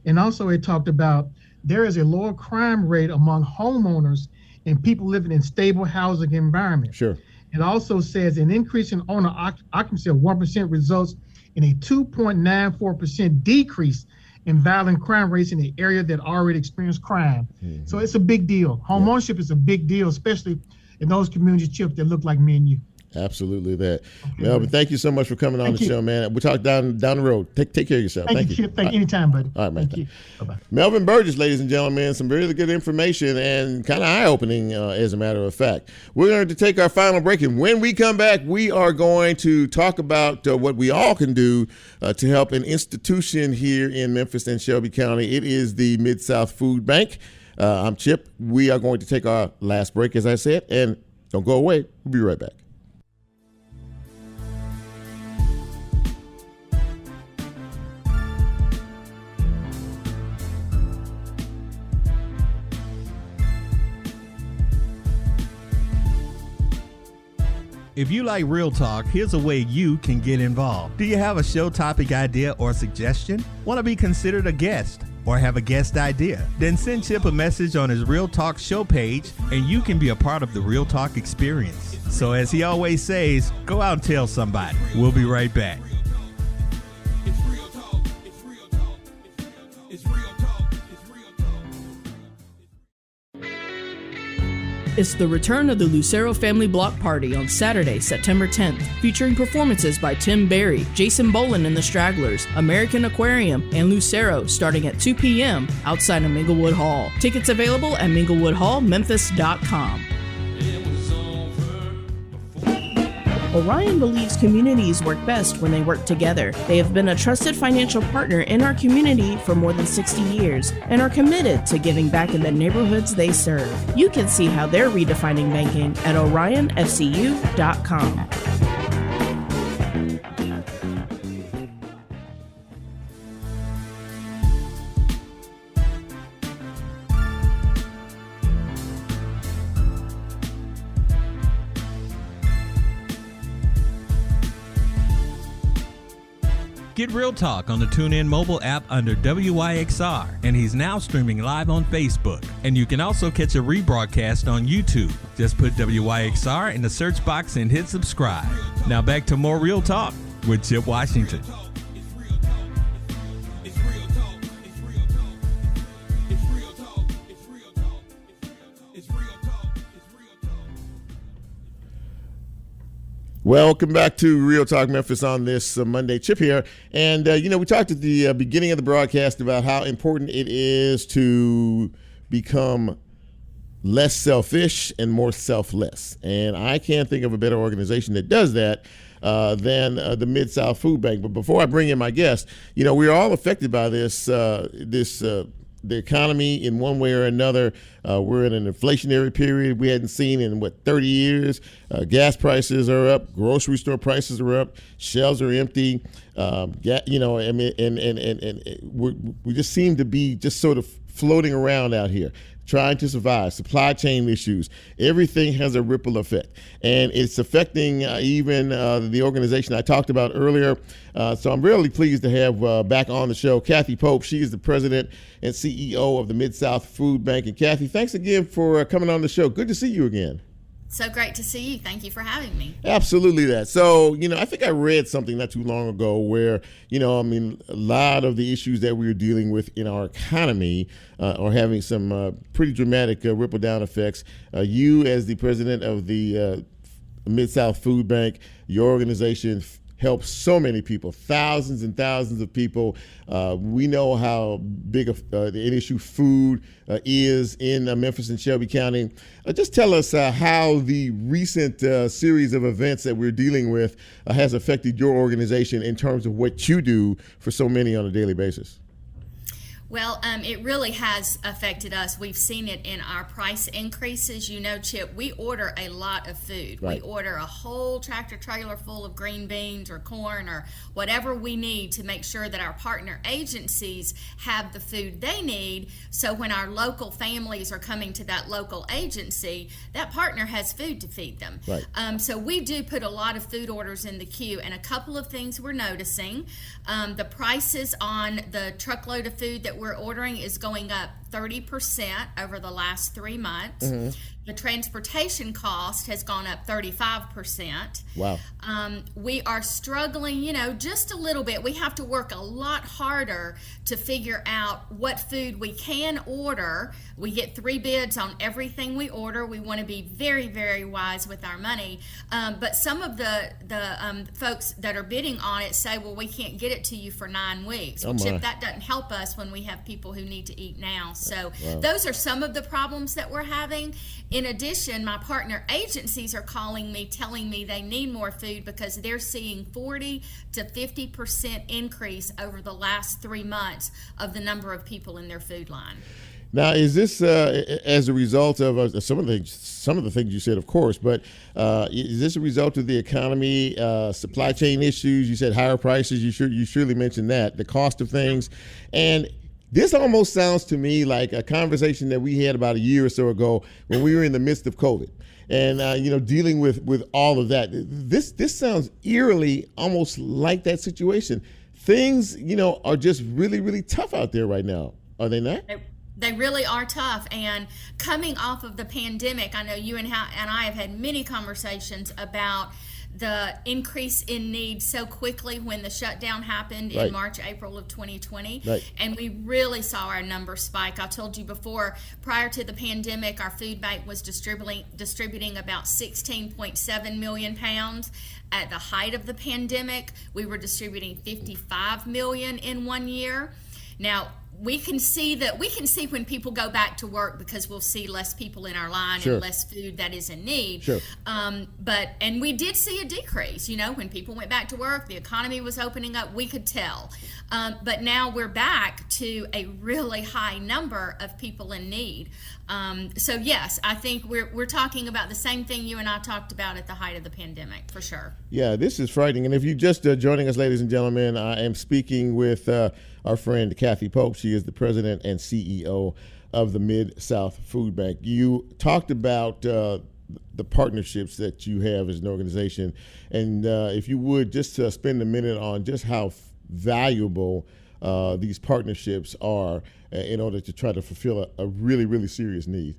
And also it talked about there is a lower crime rate among homeowners and people living in stable housing environments. Sure. It also says an increase in owner occupancy of 1% results in a 2.94% decrease in violent crime rates in the area that already experienced crime. Mm-hmm. So it's a big deal. Home ownership is a big deal, especially in those communities, Chip, that look like me and you. Absolutely that. Okay, Melvin, thank you so much for coming on the show, man. We'll talk down the road. Take care of yourself. Thank you, Chip. Thank you anytime, buddy. All right, man. Thank you. Bye-bye. Melvin Burgess, ladies and gentlemen, some really good information and kind of eye-opening, as a matter of fact. We're going to take our final break, and when we come back, we are going to talk about what we all can do to help an institution here in Memphis and Shelby County. It is the Mid-South Food Bank. I'm Chip. We are going to take our last break, as I said, and don't go away. We'll be right back. If you like real talk, here's a way you can get involved. Do you have a show topic idea or suggestion? Want to be considered a guest or have a guest idea? Then send Chip a message on his Real Talk show page and you can be a part of the Real Talk experience. So as he always says, go out and tell somebody. We'll be right back. It's the return of the Lucero Family Block Party on Saturday, September 10th, featuring performances by Tim Berry, Jason Boland and the Stragglers, American Aquarium, and Lucero starting at 2 p.m. outside of Minglewood Hall. Tickets available at minglewoodhallmemphis.com. Orion believes communities work best when they work together. They have been a trusted financial partner in our community for more than 60 years and are committed to giving back in the neighborhoods they serve. You can see how they're redefining banking at orionfcu.com. Get Real Talk on the TuneIn mobile app under WYXR, and he's now streaming live on Facebook. And you can also catch a rebroadcast on YouTube. Just put WYXR in the search box and hit subscribe. Now back to more Real Talk with Chip Washington. Welcome back to Real Talk Memphis on this Monday. Chip here. And, we talked at the beginning of the broadcast about how important it is to become less selfish and more selfless. And I can't think of a better organization that does that than the Mid-South Food Bank. But before I bring in my guest, we're all affected by the economy in one way or another. We're in an inflationary period we hadn't seen in 30 years. Gas prices are up, grocery store prices are up, shelves are empty. We just seem to be just sort of floating around out here, trying to survive. Supply chain issues, everything has a ripple effect, and it's affecting even the organization I talked about earlier. So I'm really pleased to have back on the show Cathy Pope. She is the president and CEO of the Mid-South Food Bank. And Cathy, thanks again for coming on the show. Good to see you again. So great to see you. Thank you for having me. Absolutely that. So, I think I read something not too long ago where, a lot of the issues that we are dealing with in our economy are having some pretty dramatic ripple down effects. You, as the president of the Mid-South Food Bank, your organization helps so many people, thousands and thousands of people. We know how big an issue food is in Memphis and Shelby County. Just tell us how the recent series of events that we're dealing with has affected your organization in terms of what you do for so many on a daily basis. Well, it really has affected us. We've seen it in our price increases. Chip, we order a lot of food. Right. We order a whole tractor trailer full of green beans or corn or whatever we need to make sure that our partner agencies have the food they need. So when our local families are coming to that local agency, that partner has food to feed them. Right. So we do put a lot of food orders in the queue, and a couple of things we're noticing. The prices on the truckload of food that we're ordering is going up 30% over the last 3 months. Mm-hmm. The transportation cost has gone up 35%. Wow. We are struggling, just a little bit. We have to work a lot harder to figure out what food we can order. We get 3 bids on everything we order. We want to be very, very wise with our money. But some of the folks that are bidding on it say, well, we can't get it to you for 9 weeks. Well, Chip, that doesn't help us when we have people who need to eat now. So those are some of the problems that we're having. In addition, my partner agencies are calling me, telling me they need more food because they're seeing 40 to 50% increase over the last 3 months of the number of people in their food line. Now, is this as a result of some of the things you said, of course, but is this a result of the economy, supply chain issues? You said higher prices. You surely mentioned that, the cost of things, and this almost sounds to me like a conversation that we had about a year or so ago when we were in the midst of COVID, and dealing with all of that. This sounds eerily almost like that situation. Things are just really, really tough out there right now. Are they not? They really are tough, and coming off of the pandemic, I know you and I have had many conversations about the increase in need so quickly when the shutdown happened in March, April of 2020. Right. And we really saw our numbers spike. I told you before, prior to the pandemic, our food bank was distributing about 16.7 million pounds. At the height of the pandemic, we were distributing 55 million in 1 year. Now, we can see when people go back to work, because we'll see less people in our line Sure. and less food that is in need. Sure. And we did see a decrease, when people went back to work, the economy was opening up, we could tell. But now we're back to a really high number of people in need. So yes, I think we're talking about the same thing you and I talked about at the height of the pandemic, for sure. Yeah, this is frightening. And if you're just joining us, ladies and gentlemen, I am speaking with our friend Cathy Pope. She is the president and CEO of the Mid-South Food Bank. You talked about the partnerships that you have as an organization. And if you would, just spend a minute on just how valuable these partnerships are in order to try to fulfill a really, really serious need.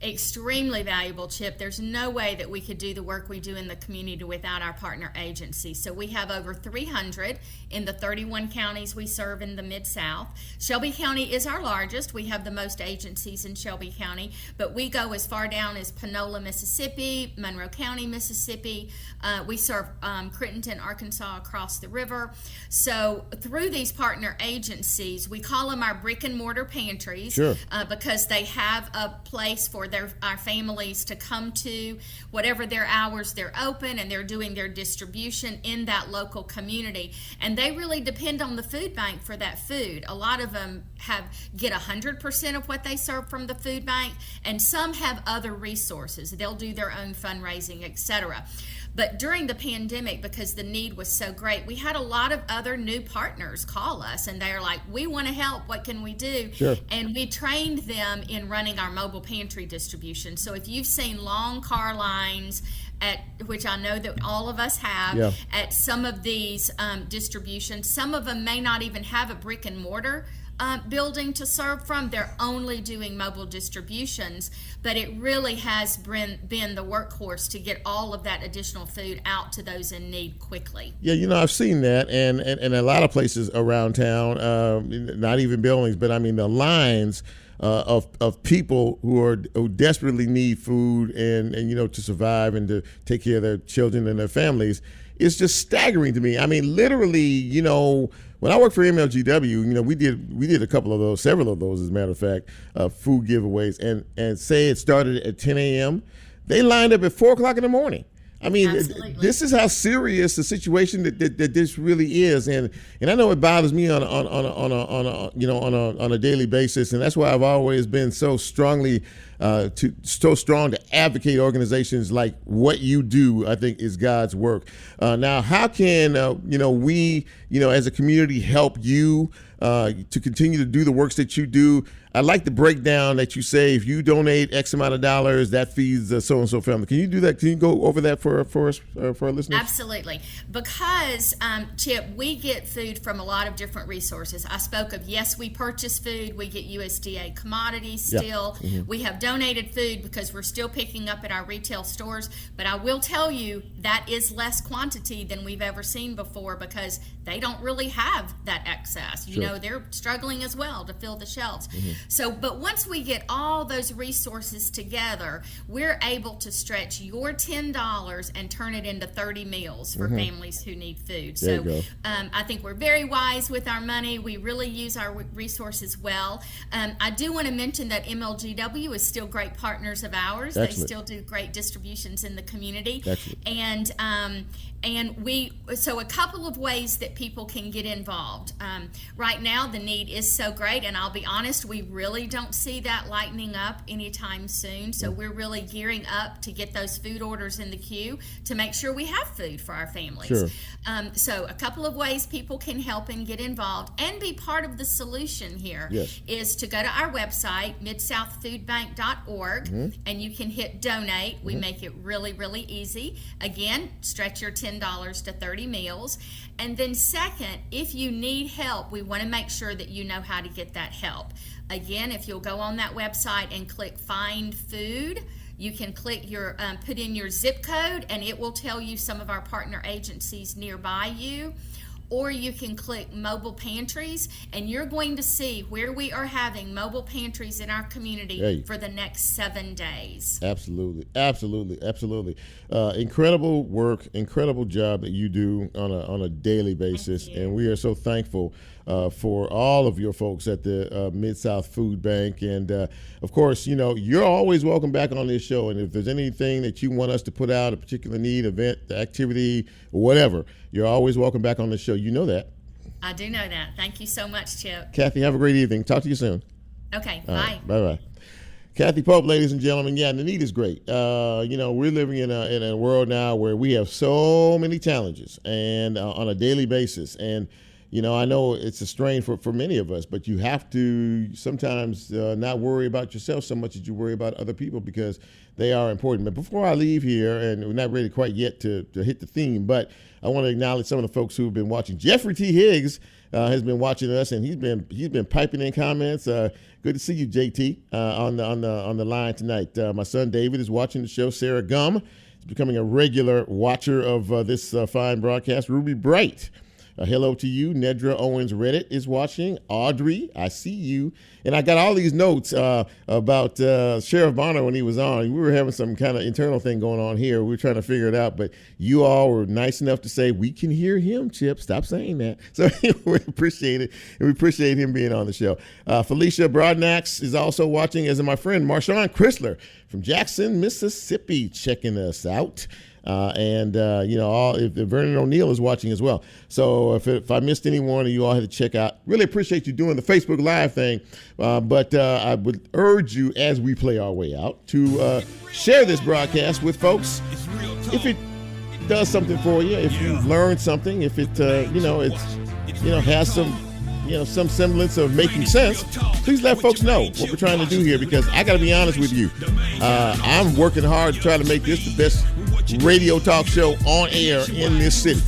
Extremely valuable, Chip. There's no way that we could do the work we do in the community without our partner agencies. So we have over 300 in the 31 counties we serve in the Mid-South. Shelby County is our largest. We have the most agencies in Shelby County, but we go as far down as Panola, Mississippi, Monroe County, Mississippi. We serve Crittenton, Arkansas, across the river. So through these partner agencies, we call them our brick and mortar pantries. Sure. Because they have a place for our families to come to, whatever their hours they're open, and they're doing their distribution in that local community. And they really depend on the food bank for that food. A lot of them get 100% of what they serve from the food bank, and some have other resources. They'll do their own fundraising, etc. But during the pandemic, because the need was so great, we had a lot of other new partners call us, and they're like, we want to help, what can we do? Sure. And we trained them in running our mobile pantry distribution. So if you've seen long car lines, which I know that all of us have, Yeah. at some of these distributions, some of them may not even have a brick and mortar building to serve from. They're only doing mobile distributions, but it really has been the workhorse to get all of that additional food out to those in need quickly. Yeah, I've seen that, and a lot of places around town, not even buildings, but I mean the lines of people who desperately need food and to survive and to take care of their children and their families. It's just staggering to me. I mean, literally, when I worked for MLGW, we did a couple of those, several of those, as a matter of fact, food giveaways, and say it started at 10 a.m. They lined up at 4 o'clock in the morning. I mean, this is how serious the situation that this really is, and I know it bothers me on a daily basis, and that's why I've always been so strong to advocate organizations like what you do. I think is God's work. Now, how can we as a community help you to continue to do the works that you do? I like the breakdown that you say if you donate X amount of dollars, that feeds the so-and-so family. Can you do that? Can you go over that for us, for our listeners? Absolutely. Because, Chip, we get food from a lot of different resources. I spoke of, yes, we purchase food. We get USDA commodities still. Yeah. Mm-hmm. We have donated food because we're still picking up at our retail stores. But I will tell you that is less quantity than we've ever seen before, because they don't really have that excess. Sure. They're struggling as well to fill the shelves. Mm-hmm. So, but once we get all those resources together, we're able to stretch your $10 and turn it into 30 meals for families who need food. There So you go. I think we're very wise with our money. We really use our resources well. I do want to mention that MLGW is still great partners of ours. Excellent. They still do great distributions in the community. Excellent. So a couple of ways that people can get involved. Right now, the need is so great, and I'll be honest, we really don't see that lightening up anytime soon. So we're really gearing up to get those food orders in the queue to make sure we have food for our families. Sure. So a couple of ways people can help and get involved and be part of the solution here is to go to our website, midsouthfoodbank.org, and you can hit donate. We make it really, really easy. Again, stretch your $10 to 30 meals. And then second, if you need help, we want to make sure that you know how to get that help. Again, if you'll go on that website and click Find Food, you can click put in your zip code, and it will tell you some of our partner agencies nearby you. or you can click mobile pantries, and you're going to see where we are having mobile pantries in our community for the next 7 days. Absolutely. Incredible work, incredible job that you do on a daily basis, and we are so thankful for all of your folks at the Mid-South Food Bank. And of course, you're always welcome back on this show. And if there's anything that you want us to put out, a particular need, event, activity, or whatever, you're always welcome back on the show. You know that. I do know that. Thank you so much, Chip. Cathy, have a great evening. Talk to you soon. Okay, All bye. Right, bye-bye. Cathy Pope, ladies and gentlemen. Yeah, the need is great. We're living in a world now where we have so many challenges and on a daily basis. And I know it's a strain for many of us, but you have to sometimes not worry about yourself so much as you worry about other people, because they are important. But before I leave here, and we're not ready quite yet to hit the theme, but I want to acknowledge some of the folks who have been watching. Jeffrey T. Higgs has been watching us, and he's been piping in comments. Good to see you, JT, on the line tonight. My son David is watching the show. Sarah Gum is becoming a regular watcher of this fine broadcast. Ruby Bright. Hello to you. Nedra Owens Reddit is watching. Audrey, I see you. And I got all these notes about Sheriff Bonner when he was on. We were having some kind of internal thing going on here. We were trying to figure it out, but you all were nice enough to say, we can hear him, Chip. Stop saying that. So we appreciate it, and we appreciate him being on the show. Felicia Broadnax is also watching, as is my friend Marshawn Chrysler from Jackson, Mississippi, checking us out. If Vernon O'Neill is watching as well. So if I missed anyone and you all had to check out, really appreciate you doing the Facebook Live thing. But I would urge you, as we play our way out, to share this broadcast with folks. If it does something for you, if you've learned something, if it has some semblance of making sense, please let folks know what we're trying to do here, because I got to be honest with you. I'm working hard to try to make this the best radio talk show on air in this city.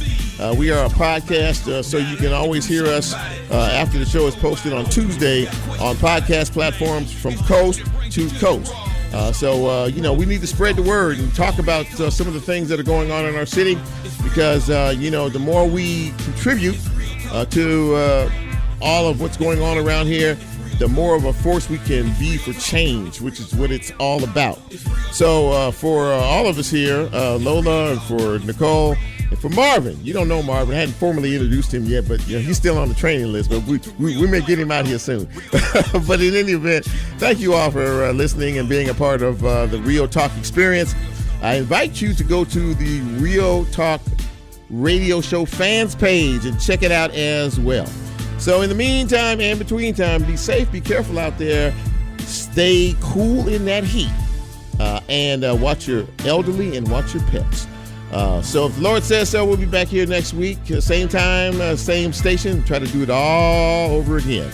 We are a podcast, so you can always hear us after the show is posted on Tuesday on podcast platforms from coast to coast. We need to spread the word and talk about some of the things that are going on in our city, because, the more we contribute to all of what's going on around here, the more of a force we can be for change, which is what it's all about. So for all of us here, Lola, and for Nicole, and for Marvin, you don't know Marvin, I hadn't formally introduced him yet, but he's still on the training list, but we may get him out here soon. But in any event, thank you all for listening and being a part of the Real Talk experience. I invite you to go to the Real Talk radio show fans page and check it out as well. So in the meantime and between time, be safe, be careful out there, stay cool in that heat, and watch your elderly and watch your pets. So if the Lord says so, we'll be back here next week, same time, same station, try to do it all over again.